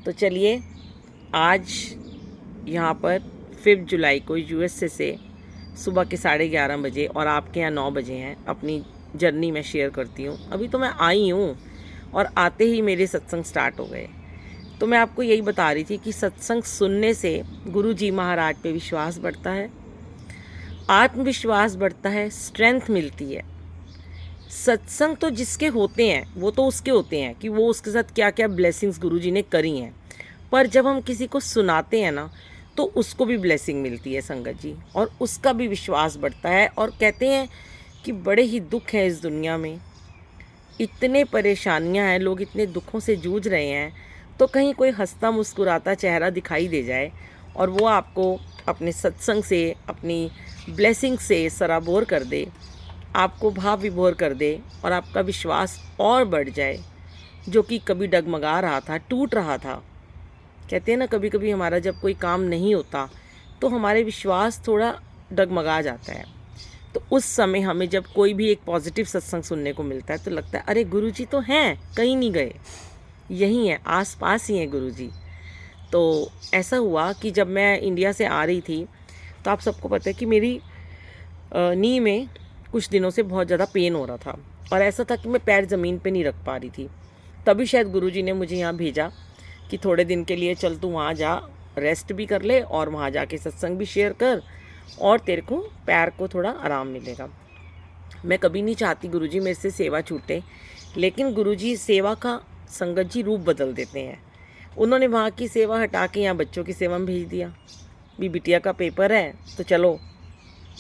तो चलिए आज यहाँ पर 5 जुलाई को यूएसए से सुबह के 11:30 बजे और आपके यहाँ 9 बजे हैं, अपनी जर्नी मैं शेयर करती हूँ। अभी तो मैं आई हूँ और आते ही मेरे सत्संग स्टार्ट हो गए। तो मैं आपको यही बता रही थी कि सत्संग सुनने से गुरु जी महाराज पे विश्वास बढ़ता है, आत्मविश्वास बढ़ता है, स्ट्रेंथ मिलती है। सत्संग तो जिसके होते हैं वो तो उसके होते हैं कि वो उसके साथ क्या क्या ब्लेसिंग्स गुरुजी ने करी हैं, पर जब हम किसी को सुनाते हैं ना तो उसको भी ब्लेसिंग मिलती है संगत जी, और उसका भी विश्वास बढ़ता है। और कहते हैं कि बड़े ही दुख हैं इस दुनिया में, इतने परेशानियां हैं, लोग इतने दुखों से जूझ रहे हैं, तो कहीं कोई हंसता मुस्कुराता चेहरा दिखाई दे जाए और वो आपको अपने सत्संग से, अपनी ब्लेसिंग से सराबोर कर दे, आपको भाव विभोर कर दे और आपका विश्वास और बढ़ जाए, जो कि कभी डगमगा रहा था, टूट रहा था। कहते हैं ना, कभी कभी हमारा जब कोई काम नहीं होता तो हमारे विश्वास थोड़ा डगमगा जाता है। तो उस समय हमें जब कोई भी एक पॉजिटिव सत्संग सुनने को मिलता है तो लगता है अरे गुरुजी तो हैं, कहीं नहीं गए, यहीं हैं, आस पास ही हैं गुरुजी। तो ऐसा हुआ कि जब मैं इंडिया से आ रही थी तो आप सबको पता है कि मेरी नी में कुछ दिनों से बहुत ज़्यादा पेन हो रहा था और ऐसा था कि मैं पैर ज़मीन पे नहीं रख पा रही थी। तभी शायद गुरुजी ने मुझे यहाँ भेजा कि थोड़े दिन के लिए चल तू वहाँ जा, रेस्ट भी कर ले और वहाँ जाके सत्संग भी शेयर कर और तेरे को पैर को थोड़ा आराम मिलेगा। मैं कभी नहीं चाहती गुरुजी मेरे से सेवा छूटे, लेकिन गुरुजी सेवा का संगत जी रूप बदल देते हैं। उन्होंने वहाँ की सेवा हटा के यहाँ बच्चों की सेवा में भेज दिया। भी बिटिया का पेपर है तो चलो,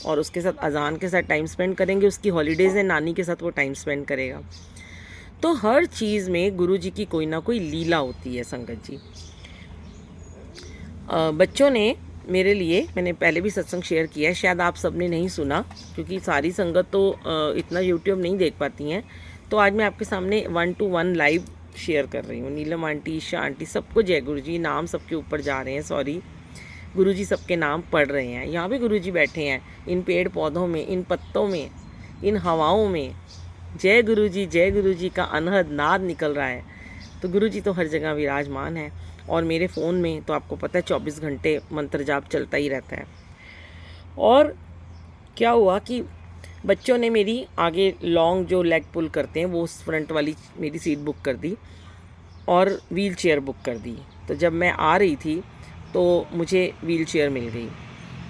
और उसके साथ अजान के साथ टाइम स्पेंड करेंगे, उसकी हॉलीडेज़ है, नानी के साथ वो टाइम स्पेंड करेगा। तो हर चीज़ में गुरु जी की कोई ना कोई लीला होती है संगत जी। बच्चों ने मेरे लिए, मैंने पहले भी सत्संग शेयर किया है, शायद आप सब ने नहीं सुना क्योंकि सारी संगत तो इतना यूट्यूब नहीं देख पाती हैं। तो आज मैं आपके सामने 1-to-1 लाइव शेयर कर रही हूँ। नीलम आंटी, ईशा आंटी, सबको जय गुरु जी। नाम सबके ऊपर जा रहे हैं, सॉरी, गुरुजी सबके नाम पढ़ रहे हैं। यहाँ भी गुरुजी बैठे हैं, इन पेड़ पौधों में, इन पत्तों में, इन हवाओं में। जय गुरुजी का अनहद नाद निकल रहा है। तो गुरुजी तो हर जगह विराजमान है। और मेरे फ़ोन में तो आपको पता है 24 घंटे मंत्र जाप चलता ही रहता है। और क्या हुआ कि बच्चों ने मेरी आगे लॉन्ग जो लेग पुल करते हैं वो फ्रंट वाली मेरी सीट बुक कर दी और व्हील चेयर बुक कर दी। तो जब मैं आ रही थी तो मुझे व्हील चेयर मिल गई।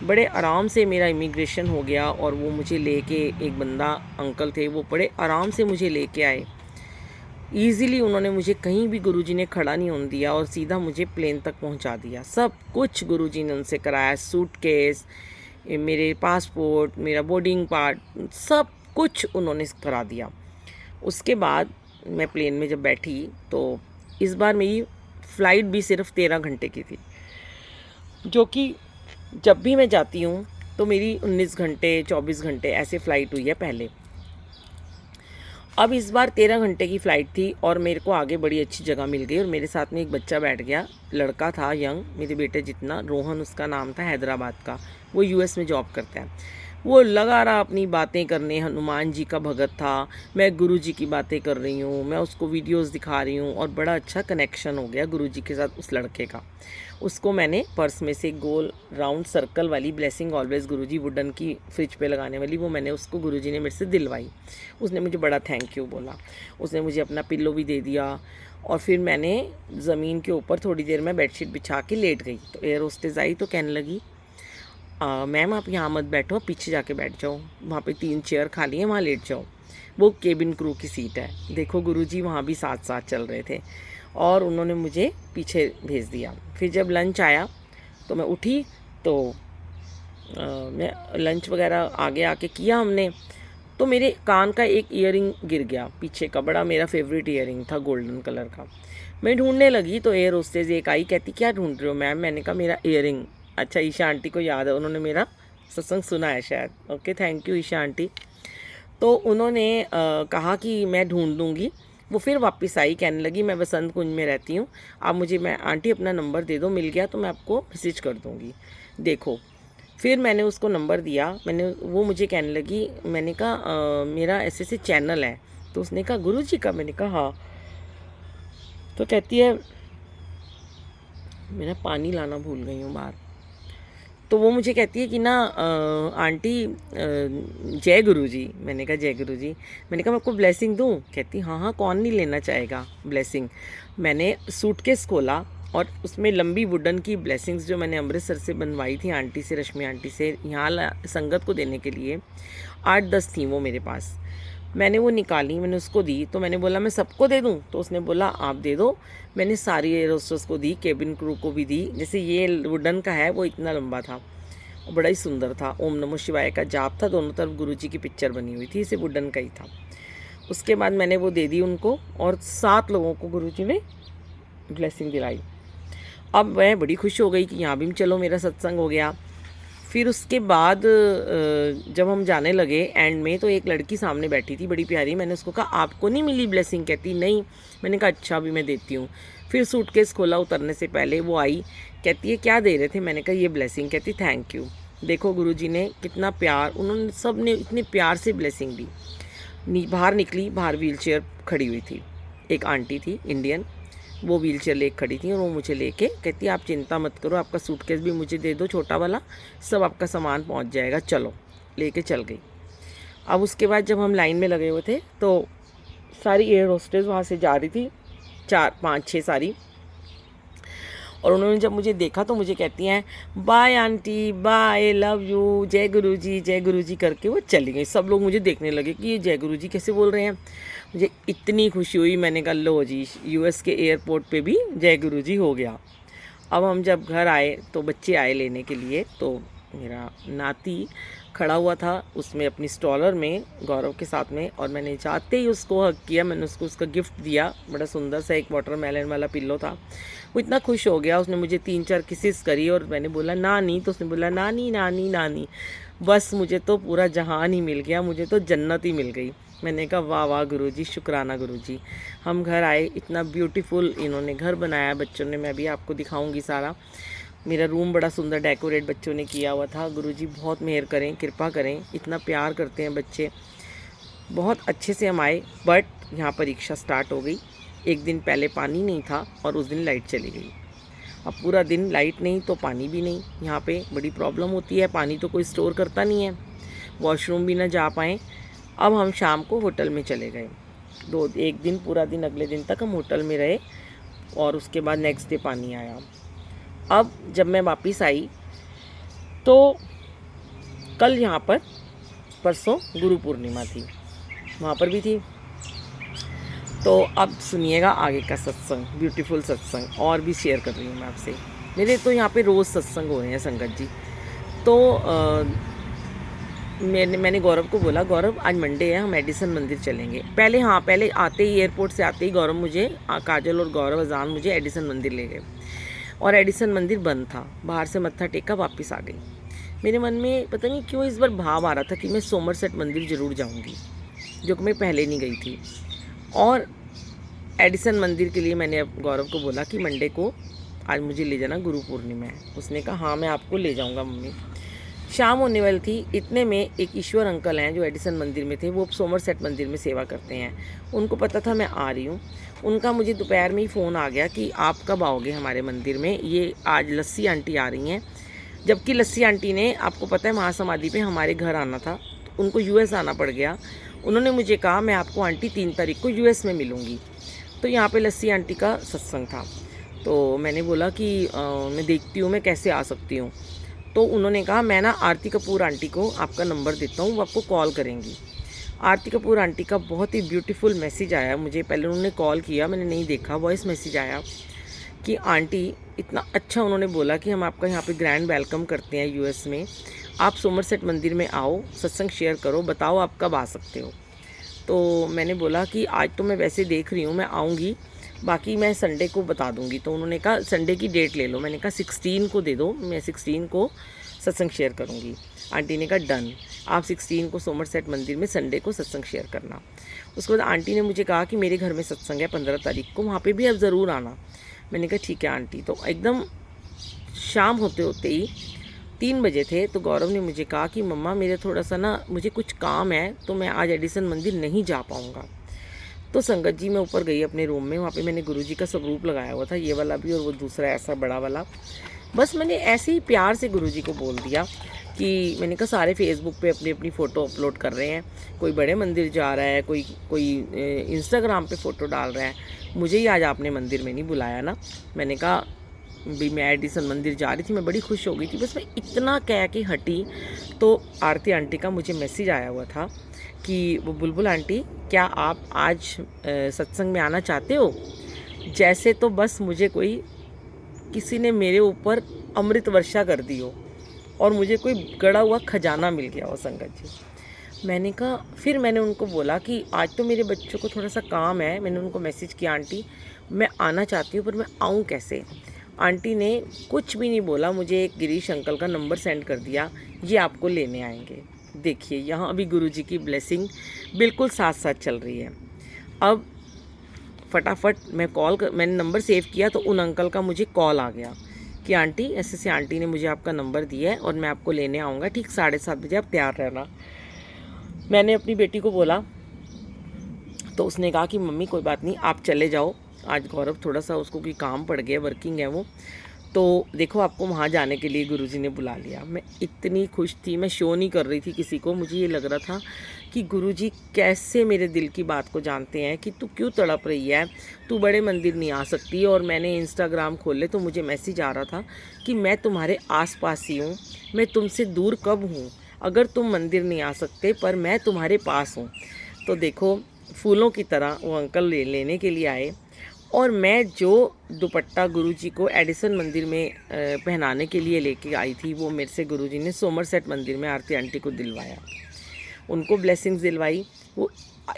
बड़े आराम से मेरा इमिग्रेशन हो गया और वो मुझे लेके, एक बंदा अंकल थे, वो बड़े आराम से मुझे लेके आए। ईज़िली उन्होंने मुझे कहीं भी गुरुजी ने खड़ा नहीं होने दिया और सीधा मुझे प्लेन तक पहुंचा दिया। सब कुछ गुरुजी ने उनसे कराया, सूटकेस, मेरे पासपोर्ट, मेरा बोर्डिंग पार्ट, सब कुछ उन्होंने करा दिया। उसके बाद मैं प्लेन में जब बैठी तो इस बार मेरी फ़्लाइट भी सिर्फ 13 घंटे की थी, जो कि जब भी मैं जाती हूँ तो मेरी 19 घंटे 24 घंटे ऐसे फ़्लाइट हुई है पहले। अब इस बार 13 घंटे की फ़्लाइट थी और मेरे को आगे बड़ी अच्छी जगह मिल गई और मेरे साथ में एक बच्चा बैठ गया, लड़का था यंग, मेरे बेटे जितना, रोहन उसका नाम था, हैदराबाद का, वो यूएस में जॉब करता है। वो लगा रहा अपनी बातें करने, हनुमान जी का भगत था, मैं गुरु जी की बातें कर रही हूँ, मैं उसको वीडियोस दिखा रही हूँ और बड़ा अच्छा कनेक्शन हो गया गुरु जी के साथ उस लड़के का। उसको मैंने पर्स में से गोल राउंड सर्कल वाली ब्लेसिंग ऑलवेज गुरु जी वुडन की फ्रिज पे लगाने वाली, वो मैंने उसको गुरु जी ने मेरे से दिलवाई। उसने मुझे बड़ा थैंक यू बोला, उसने मुझे अपना पिल्लो भी दे दिया और फिर मैंने ज़मीन के ऊपर थोड़ी देर में बेडशीट बिछा के लेट गई। तो एयर होस्टेस आई तो कहने लगी, मैम आप यहाँ मत बैठो, पीछे जाके बैठ जाओ, वहाँ पे 3 चेयर खाली है, वहाँ लेट जाओ, वो केबिन क्रू की सीट है। देखो गुरुजी वहाँ भी साथ साथ चल रहे थे और उन्होंने मुझे पीछे भेज दिया। फिर जब लंच आया तो मैं उठी तो मैं लंच वगैरह आगे आके किया हमने, तो मेरे कान का एक ईयरिंग गिर गया पीछे का, बड़ा मेरा फेवरेट ईयरिंग था गोल्डन कलर का। मैं ढूंढने लगी तो एयर होस्टेस एक आई, कहती क्या ढूंढ रहे हो मैम? मैंने कहा मेरा ईयरिंग। अच्छा, ईशा आंटी को याद है, उन्होंने मेरा सत्संग सुना है शायद। Okay, thank you Isha aunty. तो उन्होंने कहा कि मैं ढूंढ दूँगी। वो फिर वापस आई, कहने लगी मैं वसंत कुंज में रहती हूँ, आप मुझे, मैं आंटी अपना नंबर दे दो, मिल गया तो मैं आपको मैसेज कर दूँगी। देखो, फिर मैंने उसको नंबर दिया, वो मुझे कहने लगी, मैंने कहा मेरा ऐसे ऐसे चैनल है। तो उसने कहा गुरुजी का? मैंने कहा हाँ। तो कहती है मैं ना पानी लाना भूल गई हूँ बाहर। तो वो मुझे कहती है कि ना आंटी जय गुरु जी। मैंने कहा जय गुरु जी। मैंने कहा मैं आपको ब्लेसिंग दूँ? कहती हाँ हाँ, कौन नहीं लेना चाहेगा ब्लेसिंग। मैंने सूटकेस खोला और उसमें लंबी वुडन की ब्लेसिंग्स जो मैंने अमृतसर से बनवाई थी आंटी से, रश्मि आंटी से, यहाँ संगत को देने के लिए 8-10 थी वो मेरे पास। मैंने वो निकाली, मैंने उसको दी। तो मैंने बोला मैं सबको दे दूँ? तो उसने बोला आप दे दो। मैंने सारी एयर होस्टेस को दी, केबिन क्रू को भी दी। जैसे ये वुडन का है वो इतना लंबा था और बड़ा ही सुंदर था। ओम नमः शिवाय का जाप था, दोनों तरफ गुरुजी की पिक्चर बनी हुई थी, इसे वुडन का ही था। उसके बाद मैंने वो दे दी उनको और 7 लोगों को गुरुजी ने ब्लेसिंग दिलाई। अब मैं बड़ी खुश हो गई कि यहाँ भी चलो मेरा सत्संग हो गया। फिर उसके बाद जब हम जाने लगे एंड में, तो एक लड़की सामने बैठी थी बड़ी प्यारी। मैंने उसको कहा आपको नहीं मिली ब्लेसिंग? कहती नहीं। मैंने कहा अच्छा अभी मैं देती हूँ। फिर सूटकेस खोला, उतरने से पहले वो आई, कहती है क्या दे रहे थे? मैंने कहा ये ब्लेसिंग। कहती थैंक यू। देखो गुरुजी ने कितना प्यार, उन्होंने सब ने इतने प्यार से ब्लेसिंग दी। बाहर निकली, बाहर व्हीलचेयर खड़ी हुई थी, एक आंटी थी इंडियन, वो व्हीलचेयर लेके खड़ी थी और वो मुझे लेके कहती आप चिंता मत करो, आपका सूटकेस भी मुझे दे दो छोटा वाला, सब आपका सामान पहुंच जाएगा, चलो। लेके चल गई। अब उसके बाद जब हम लाइन में लगे हुए थे तो सारी एयर होस्टेस वहाँ से जा रही थी, 4-5-6 सारी। और उन्होंने जब मुझे देखा तो मुझे कहती हैं bye aunty, bye, love you, जय गुरुजी करके वो चली गई। सब लोग मुझे देखने लगे कि ये जय गुरुजी कैसे बोल रहे हैं। मुझे इतनी खुशी हुई, मैंने कहा लो जी, यूएस के एयरपोर्ट पे भी जय गुरुजी हो गया। अब हम जब घर आए तो बच्चे आए लेने के लिए, तो मेरा नाती खड़ा हुआ था उसमें अपनी स्टॉलर में गौरव के साथ में, और मैंने जाते ही उसको हग किया। मैंने उसको उसका गिफ्ट दिया, बड़ा सुंदर सा एक वाटरमेलन वाला पिल्लो था। वो इतना खुश हो गया, उसने मुझे 3-4 किसेस करी और मैंने बोला नानी, तो उसने बोला नानी नानी नानी। बस मुझे तो पूरा जहान ही मिल गया, मुझे तो जन्नत ही मिल गई। मैंने कहा वाह वाह गुरुजी, शुक्राना गुरुजी। हम घर आए, इतना ब्यूटीफुल इन्होंने घर बनाया बच्चों ने, मैं भी आपको दिखाऊंगी सारा। मेरा रूम बड़ा सुंदर डेकोरेट बच्चों ने किया हुआ था। गुरुजी बहुत मेहर करें, कृपा करें, इतना प्यार करते हैं बच्चे। बहुत अच्छे से हम आए, बट यहाँ परीक्षा स्टार्ट हो गई। एक दिन पहले पानी नहीं था और उस दिन लाइट चली गई। अब पूरा दिन लाइट नहीं तो पानी भी नहीं। यहाँ पे बड़ी प्रॉब्लम होती है, पानी तो कोई स्टोर करता नहीं है, वॉशरूम भी ना जा पाएँ। अब हम शाम को होटल में चले गए। एक दिन पूरा दिन, अगले दिन तक हम होटल में रहे और उसके बाद नेक्स्ट डे पानी आया। अब जब मैं वापस आई तो कल यहाँ पर, परसों गुरु पूर्णिमा थी, वहाँ पर भी थी। तो अब सुनिएगा आगे का सत्संग, ब्यूटीफुल सत्संग, और भी शेयर कर रही हूँ मैं आपसे। मेरे तो यहाँ पे रोज़ सत्संग हो रहे हैं संगत जी। तो मैंने गौरव को बोला गौरव आज मंडे है, हम एडिसन मंदिर चलेंगे। पहले आते ही, एयरपोर्ट से आते ही गौरव मुझे, काजल और गौरव अजान मुझे एडिसन मंदिर ले गए और एडिसन मंदिर बंद था। बाहर से मत्था टेका, वापस आ गई। मेरे मन में पता नहीं क्यों इस बार भाव आ रहा था कि मैं सोमरसेट मंदिर ज़रूर जाऊंगी, जो कि मैं पहले नहीं गई थी। और एडिसन मंदिर के लिए मैंने अब गौरव को बोला कि मंडे को आज मुझे ले जाना, गुरु पूर्णिमा है। उसने कहा हाँ मैं आपको ले जाऊँगा मम्मी। शाम होने वाली थी, इतने में एक ईश्वर अंकल हैं जो एडिसन मंदिर में थे, वो सोमरसेट मंदिर में सेवा करते हैं। उनको पता था मैं आ रही हूँ। उनका मुझे दोपहर में ही फ़ोन आ गया कि आप कब आओगे हमारे मंदिर में, ये आज लस्सी आंटी आ रही हैं। जबकि लस्सी आंटी ने, आपको पता है, महासमाधि पे हमारे घर आना था, तो उनको यूएस आना पड़ गया। उन्होंने मुझे कहा मैं आपको आंटी 3 तारीख को यूएस में मिलूँगी। तो यहाँ पे लस्सी आंटी का सत्संग था। तो मैंने बोला कि मैं देखती हूँ मैं कैसे आ सकती हूँ। तो उन्होंने कहा मैं ना आरती कपूर आंटी को आपका नंबर देता हूँ, वो आपको कॉल करेंगी। आरती कपूर आंटी का बहुत ही ब्यूटीफुल मैसेज आया मुझे। पहले उन्होंने कॉल किया, मैंने नहीं देखा, वॉइस मैसेज आया कि आंटी इतना अच्छा, उन्होंने बोला कि हम आपका यहाँ पे ग्रैंड वेलकम करते हैं यूएस में, आप सोमरसेट मंदिर में आओ, सत्संग शेयर करो, बताओ आप कब आ सकते हो। तो मैंने बोला कि आज तो मैं वैसे देख रही हूँ मैं आऊँगी, बाकी मैं संडे को बता दूँगी। तो उन्होंने कहा संडे की डेट ले लो। मैंने कहा 16 को दे दो, मैं 16 को सत्संग शेयर करूँगी। आंटी ने कहा डन, आप 16 को सोमरसेट मंदिर में संडे को सत्संग शेयर करना। उसके बाद आंटी ने मुझे कहा कि मेरे घर में सत्संग है 15 तारीख को, वहाँ पे भी आप ज़रूर आना। मैंने कहा ठीक है आंटी। तो एकदम शाम होते होते ही 3 बजे थे, तो गौरव ने मुझे कहा कि मम्मा मेरे थोड़ा सा ना, मुझे कुछ काम है तो मैं आज एडिसन मंदिर नहीं जा पाऊँगा। तो संगत जी मैं ऊपर गई अपने रूम में, वहाँ पे मैंने गुरुजी का स्वरूप लगाया हुआ था, ये वाला भी और वो दूसरा ऐसा बड़ा वाला। बस मैंने ऐसे ही प्यार से गुरुजी को बोल दिया कि मैंने कहा सारे फेसबुक पे अपनी अपनी फ़ोटो अपलोड कर रहे हैं, कोई बड़े मंदिर जा रहा है, कोई कोई इंस्टाग्राम पे फ़ोटो डाल रहा है, मुझे ही आज आपने मंदिर में नहीं बुलाया ना। मैंने कहा भी मैं एडिसन मंदिर जा रही थी, मैं बड़ी खुश हो गई थी, बस मैं इतना कह के हटी तो आरती आंटी का मुझे मैसेज आया हुआ था कि वो बुलबुल आंटी क्या आप आज सत्संग में आना चाहते हो? जैसे तो बस मुझे कोई किसी ने मेरे ऊपर अमृत वर्षा कर दी हो और मुझे कोई गड़ा हुआ खजाना मिल गया हो संगत जी। मैंने कहा, फिर मैंने उनको बोला कि आज तो मेरे बच्चों को थोड़ा सा काम है। मैंने उनको मैसेज किया, आंटी मैं आना चाहती हूँ पर मैं आऊँ कैसे? आंटी ने कुछ भी नहीं बोला, मुझे एक गिरीश अंकल का नंबर सेंड कर दिया, ये आपको लेने आएंगे। देखिए यहाँ अभी गुरुजी की ब्लेसिंग बिल्कुल साथ साथ चल रही है। अब फटाफट मैंने नंबर सेव किया तो उन अंकल का मुझे कॉल आ गया कि आंटी ऐसे से आंटी ने मुझे आपका नंबर दिया है और मैं आपको लेने आऊँगा ठीक 7:30 बजे, आप तैयार रहना। मैंने अपनी बेटी को बोला तो उसने कहा कि मम्मी कोई बात नहीं, आप चले जाओ, आज गौरव थोड़ा सा उसको कोई काम पड़ गया, वर्किंग है वो, तो देखो आपको वहाँ जाने के लिए गुरुजी ने बुला लिया। मैं इतनी खुश थी, मैं शो नहीं कर रही थी किसी को, मुझे ये लग रहा था कि गुरुजी कैसे मेरे दिल की बात को जानते हैं कि तू क्यों तड़प रही है, तू बड़े मंदिर नहीं आ सकती। और मैंने इंस्टाग्राम खोले तो मुझे मैसेज आ रहा था कि मैं तुम्हारे आसपास ही हूँ, मैं तुमसे दूर कब हूँ, अगर तुम मंदिर नहीं आ सकते पर मैं तुम्हारे पास हूँ। तो देखो फूलों की तरह वो अंकल लेने के लिए आए और मैं जो दुपट्टा गुरुजी को एडिसन मंदिर में पहनाने के लिए लेके आई थी वो मेरे से गुरुजी ने सोमरसेट मंदिर में आरती आंटी को दिलवाया, उनको ब्लेसिंग्स दिलवाई। वो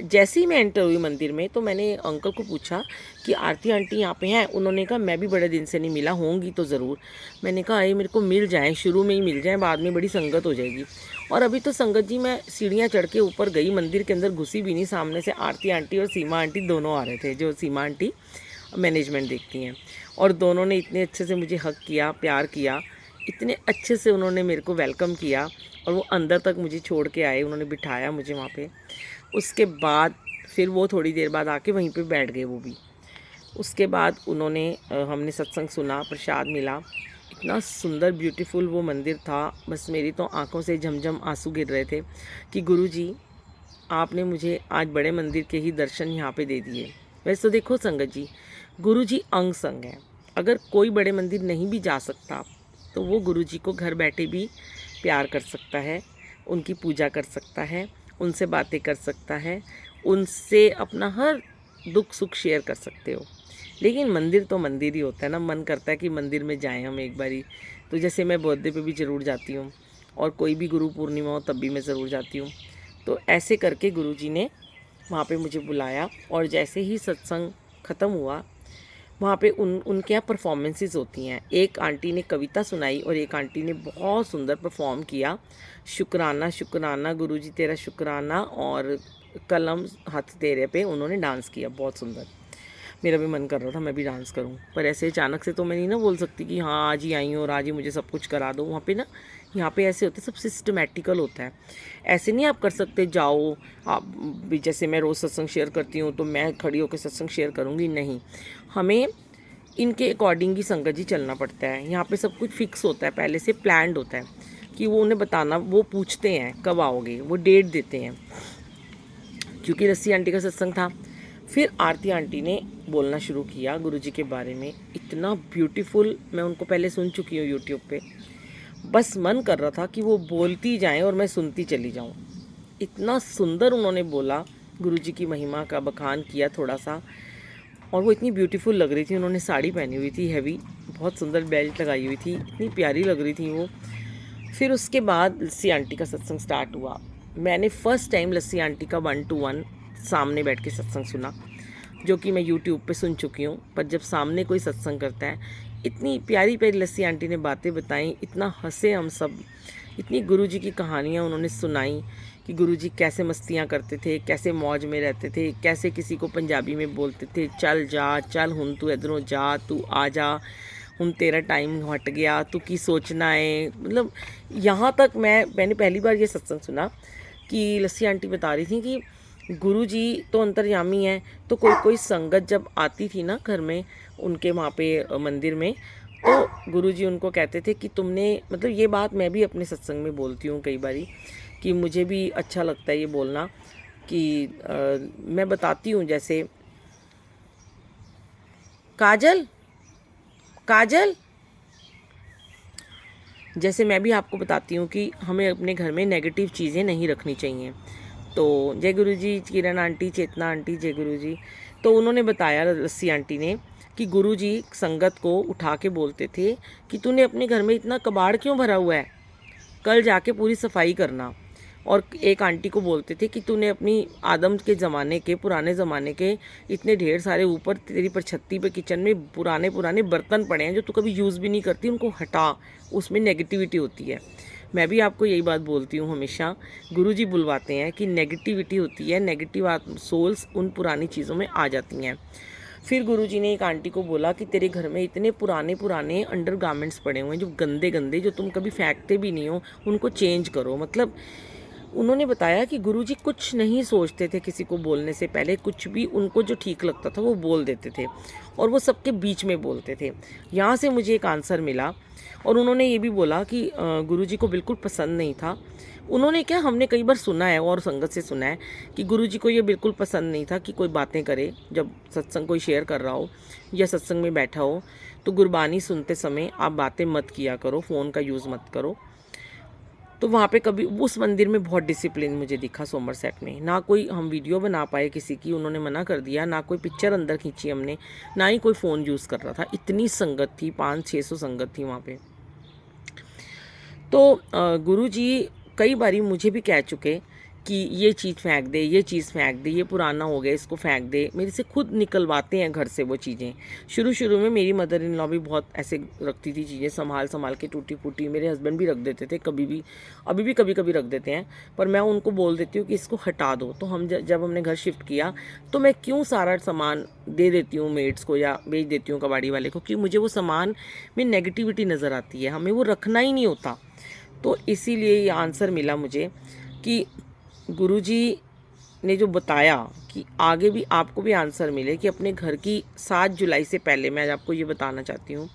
जैसे ही मैं एंटर हुई मंदिर में तो मैंने अंकल को पूछा कि आरती आंटी यहाँ पे हैं? उन्होंने कहा मैं भी बड़े दिन से नहीं मिला, होंगी तो ज़रूर। मैंने कहा ये मेरे को मिल जाएँ, शुरू में ही मिल जाएँ, बाद में बड़ी संगत हो जाएगी। और अभी तो संगत जी मैं सीढ़ियाँ चढ़ के ऊपर गई, मंदिर के अंदर घुसी भी नहीं, सामने से आरती आंटी और सीमा आंटी दोनों आ रहे थे, जो सीमा आंटी मैनेजमेंट देखती हैं, और दोनों ने इतने अच्छे से मुझे हक किया, प्यार किया, इतने अच्छे से उन्होंने मेरे को वेलकम किया और वो अंदर तक मुझे छोड़ के आए, उन्होंने बिठाया मुझे वहाँ पे। उसके बाद फिर वो थोड़ी देर बाद आके वहीं पे बैठ गए वो भी। उसके बाद उन्होंने हमने सत्संग सुना, प्रसाद मिला, इतना सुंदर ब्यूटीफुल वो मंदिर था, बस मेरी तो आंखों से झमझम आंसू गिर रहे थे कि गुरुजी आपने मुझे आज बड़े मंदिर के ही दर्शन यहाँ पे दे दिए। वैसे तो देखो संगत जी, गुरुजी अंग संग है, अगर कोई बड़े मंदिर नहीं भी जा सकता तो वो गुरुजी को घर बैठे भी प्यार कर सकता है, उनकी पूजा कर सकता है, उनसे बातें कर सकता है, उनसे अपना हर दुख सुख शेयर कर सकते हो। लेकिन मंदिर तो मंदिर ही होता है ना, मन करता है कि मंदिर में जाएं हम एक बारी। तो जैसे मैं बर्थडे पे भी ज़रूर जाती हूँ और कोई भी गुरु पूर्णिमा हो तब भी मैं ज़रूर जाती हूँ। तो ऐसे करके गुरुजी ने वहाँ पे मुझे बुलाया और जैसे ही सत्संग ख़त्म हुआ वहाँ पे उनके यहाँ परफॉर्मेंसेस होती हैं। एक आंटी ने कविता सुनाई और एक आंटी ने बहुत सुंदर परफॉर्म किया, शुक्राना शुक्राना गुरुजी तेरा शुक्राना, और कलम हाथ तेरे पे उन्होंने डांस किया, बहुत सुंदर। मेरा भी मन कर रहा था मैं भी डांस करूं, पर ऐसे अचानक से तो मैं नहीं ना बोल सकती कि हाँ आज ही आई हूँ और आज ही मुझे सब कुछ करा दो। वहाँ पे ना, यहाँ पे ऐसे होता है, सब सिस्टमेटिकल होता है, ऐसे नहीं आप कर सकते जाओ आप भी, जैसे मैं रोज़ सत्संग शेयर करती हूँ तो मैं खड़ी होकर सत्संग शेयर करूँगी, नहीं, हमें इनके अकॉर्डिंग ही संगत जी चलना पड़ता है। यहाँ पे सब कुछ फिक्स होता है, पहले से प्लान्ड होता है कि वो उन्हें बताना, वो पूछते हैं कब आओगे, वो डेट देते हैं। क्योंकि रस्सी आंटी का सत्संग था, फिर आरती आंटी ने बोलना शुरू किया गुरुजी के बारे में, इतना ब्यूटीफुल, मैं उनको पहले सुन चुकी हूँ यूट्यूब पे, बस मन कर रहा था कि वो बोलती जाएं और मैं सुनती चली जाऊँ। इतना सुंदर उन्होंने बोला, गुरुजी की महिमा का बखान किया थोड़ा सा, और वो इतनी ब्यूटीफुल लग रही थी। उन्होंने साड़ी पहनी हुई थी हैवी, बहुत सुंदर बेल्ट लगाई हुई थी, इतनी प्यारी लग रही थी वो। फिर उसके बाद लस्सी आंटी का सत्संग स्टार्ट हुआ। मैंने फ़र्स्ट टाइम लस्सी आंटी का 1-to-1 सामने बैठ के सत्संग सुना, जो कि मैं यूट्यूब पे सुन चुकी हूँ, पर जब सामने कोई सत्संग करता है, इतनी प्यारी प्यारी लस्सी आंटी ने बातें बताई, इतना हंसे हम सब, इतनी गुरुजी की कहानियाँ उन्होंने सुनाई कि गुरुजी कैसे मस्तियाँ करते थे, कैसे मौज में रहते थे, कैसे किसी को पंजाबी में बोलते थे, चल जा चल हुन तू इधरों जा, तू आ जा, हुन तेरा टाइम हट गया, तू की सोचना है। मतलब यहाँ तक मैंने पहली बार ये सत्संग सुना कि लस्सी आंटी बता रही थी कि गुरु जी तो अंतर्यामी हैं, तो कोई कोई संगत जब आती थी ना घर में, उनके वहाँ पे मंदिर में, तो गुरु जी उनको कहते थे कि तुमने, मतलब ये बात मैं भी अपने सत्संग में बोलती हूँ कई बारी, कि मुझे भी अच्छा लगता है ये बोलना, कि मैं बताती हूँ, जैसे काजल, काजल, जैसे मैं भी आपको बताती हूँ कि हमें अपने घर में नेगेटिव चीज़ें नहीं रखनी चाहिए। तो जय गुरु जी, किरण आंटी, चेतना आंटी, जय गुरु जी। तो उन्होंने बताया, लस्सी आंटी ने, कि गुरु जी संगत को उठा के बोलते थे कि तूने अपने घर में इतना कबाड़ क्यों भरा हुआ है, कल जाके पूरी सफाई करना। और एक आंटी को बोलते थे कि तूने अपनी आदम के ज़माने के, पुराने ज़माने के इतने ढेर सारे ऊपर तेरी परछत्ती पे किचन में पुराने पुराने बर्तन पड़े हैं जो तू कभी यूज़ भी नहीं करती, उनको हटा, उसमें नेगेटिविटी होती है। मैं भी आपको यही बात बोलती हूँ हमेशा, गुरुजी बुलवाते हैं कि नेगेटिविटी होती है, नेगेटिव सोल्स उन पुरानी चीज़ों में आ जाती हैं। फिर गुरुजी ने एक आंटी को बोला कि तेरे घर में इतने पुराने पुराने अंडर गारमेंट्स पड़े हुए हैं जो गंदे गंदे, जो तुम कभी फेंकते भी नहीं हो, उनको चेंज करो। मतलब उन्होंने बताया कि गुरुजी कुछ नहीं सोचते थे किसी को बोलने से पहले, कुछ भी उनको जो ठीक लगता था वो बोल देते थे, और वो सबके बीच में बोलते थे। यहाँ से मुझे एक आंसर मिला। और उन्होंने ये भी बोला कि गुरुजी को बिल्कुल पसंद नहीं था। उन्होंने क्या, हमने कई बार सुना है और संगत से सुना है कि गुरुजी को ये बिल्कुल पसंद नहीं था कि कोई बातें करे, जब सत्संग कोई शेयर कर रहा हो या सत्संग में बैठा हो तो गुरबानी सुनते समय आप बातें मत किया करो, फ़ोन का यूज़ मत करो। तो वहाँ पे कभी उस मंदिर में बहुत डिसिप्लिन मुझे दिखा, सोमरसेट में। ना कोई हम वीडियो बना पाए किसी की, उन्होंने मना कर दिया, ना कोई पिक्चर अंदर खींची हमने, ना ही कोई फ़ोन यूज़ कर रहा था। इतनी संगत थी, 500-600 संगत थी वहाँ पे। तो गुरुजी कई बारी मुझे भी कह चुके कि ये चीज़ फेंक दे, ये चीज़ फेंक दे, ये पुराना हो गया, इसको फेंक दे। मेरे से खुद निकलवाते हैं घर से वो चीज़ें। शुरू में मेरी मदर इन लॉ भी बहुत ऐसे रखती थी चीज़ें, संभाल संभाल के, टूटी फूटी। मेरे हस्बैंड भी रख देते थे कभी भी, अभी भी कभी कभी रख देते हैं, पर मैं उनको बोल देती हूँ कि इसको हटा दो। तो हम जब हमने घर शिफ्ट किया तो मैं क्यों सारा सामान दे देती हूँ मेड्स को या बेच देती हूँ कबाड़ी वाले को, क्योंकि मुझे वो सामान में नेगेटिविटी नज़र आती है, हमें वो रखना ही नहीं होता। तो इसीलिए ये आंसर मिला मुझे कि गुरुजी ने जो बताया कि आगे भी आपको भी आंसर मिले, कि अपने घर की 7 जुलाई से पहले, मैं आपको ये बताना चाहती हूँ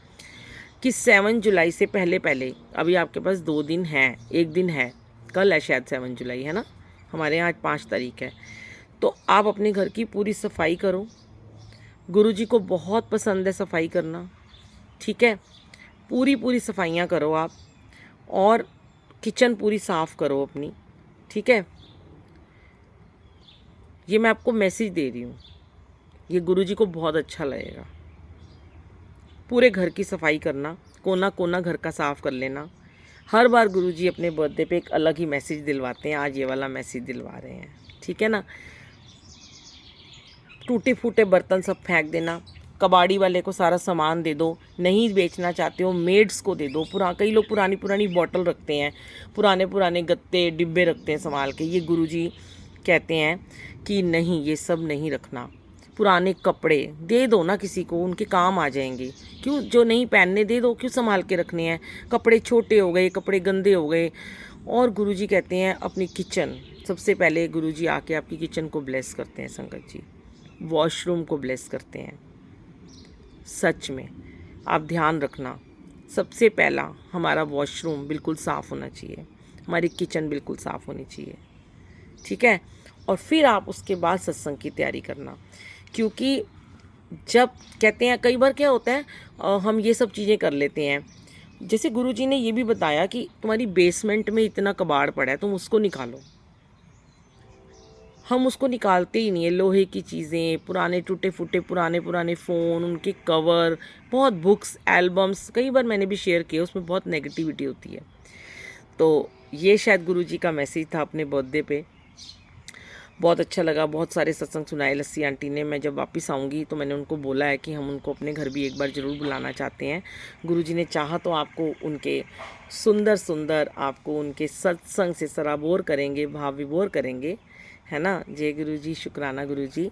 कि 7 जुलाई से पहले पहले, अभी आपके पास 2 दिन हैं, 1 दिन है, कल है शायद 7 जुलाई, है ना, हमारे यहाँ आज 5 तारीख है। तो आप अपने घर की पूरी सफाई करो। गुरुजी को बहुत पसंद है सफाई करना, ठीक है। पूरी सफाइयाँ करो आप, और किचन पूरी साफ़ करो अपनी, ठीक है। ये मैं आपको मैसेज दे रही हूँ, ये गुरुजी को बहुत अच्छा लगेगा। पूरे घर की सफाई करना, कोना कोना घर का साफ़ कर लेना। हर बार गुरुजी अपने बर्थडे पे एक अलग ही मैसेज दिलवाते हैं, आज ये वाला मैसेज दिलवा रहे हैं, ठीक है ना। टूटे फूटे बर्तन सब फेंक देना, कबाड़ी वाले को सारा सामान दे दो, नहीं बेचना चाहते हो मेड्स को दे दो। कई लोग पुरानी पुरानी बॉटल रखते हैं, पुराने पुराने गत्ते डिब्बे रखते हैं संभाल के। ये गुरुजी कहते हैं कि नहीं, ये सब नहीं रखना। पुराने कपड़े दे दो ना किसी को, उनके काम आ जाएंगे। क्यों, जो नहीं पहनने दे दो, क्यों संभाल के रखने हैं। कपड़े छोटे हो गए, कपड़े गंदे हो गए। और गुरुजी कहते हैं अपनी किचन, सबसे पहले गुरुजी आके आपकी किचन को ब्लेस करते हैं संगत जी, वॉशरूम को ब्लेस करते हैं। सच में आप ध्यान रखना, सबसे पहला हमारा वॉशरूम बिल्कुल साफ़ होना चाहिए, हमारी किचन बिल्कुल साफ़ होनी चाहिए, ठीक है। और फिर आप उसके बाद सत्संग की तैयारी करना, क्योंकि जब कहते हैं, कई बार क्या होता है, हम ये सब चीज़ें कर लेते हैं। जैसे गुरुजी ने ये भी बताया कि तुम्हारी बेसमेंट में इतना कबाड़ पड़ा है, तुम उसको निकालो। हम उसको निकालते ही नहीं है। लोहे की चीज़ें, पुराने टूटे फूटे पुराने पुराने फ़ोन, उनके कवर, बहुत बुक्स, एल्बम्स, कई बार मैंने भी शेयर किया, उसमें बहुत नेगेटिविटी होती है। तो ये शायद गुरुजी का मैसेज था अपने बर्थडे पे। बहुत अच्छा लगा, बहुत सारे सत्संग सुनाए लस्सी आंटी ने। मैं जब वापस आऊँगी तो मैंने उनको बोला है कि हम उनको अपने घर भी एक बार ज़रूर बुलाना चाहते हैं। गुरुजी ने चाहा तो आपको उनके सुंदर सुंदर, आपको उनके सत्संग से सराबोर करेंगे, भाव विभोर करेंगे, है ना। जय गुरुजी, शुक्राना गुरुजी।